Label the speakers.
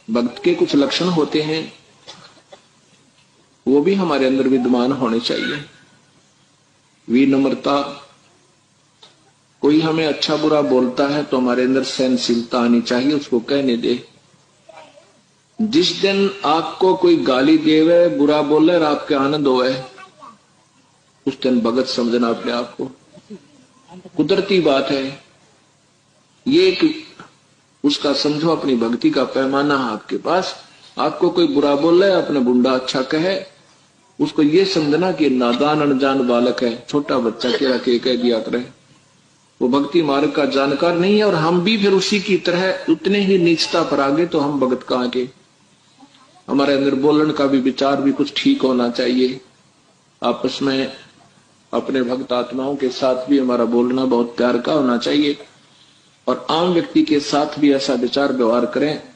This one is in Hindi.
Speaker 1: भक्त के कुछ लक्षण होते हैं, वो भी हमारे अंदर विद्यमान होने चाहिए। विनम्रता, कोई हमें अच्छा बुरा बोलता है तो हमारे अंदर सहनशीलता आनी चाहिए, उसको कहने दे। जिस दिन आपको कोई गाली देवे, बुरा बोले और आपके आनंद होए, उस दिन भगत समझना अपने आप को। कुदरती बात है ये, एक उसका समझो अपनी भक्ति का पैमाना है आपके पास। आपको कोई बुरा बोले, अपने बुंडा अच्छा कहे, उसको ये समझना कि नादान अनजान बालक है, छोटा बच्चा क्या कह दिया करे, वो भक्ति मार्ग का जानकार नहीं है। और हम भी फिर उसी की तरह उतने ही नीचता पर आगे, तो हम भगत कहां के। हमारे अंदर बोलने का भी विचार भी कुछ ठीक होना चाहिए। आपस में अपने भक्त आत्माओं के साथ भी हमारा बोलना बहुत प्यार का होना चाहिए, और आम व्यक्ति के साथ भी ऐसा विचार व्यवहार करें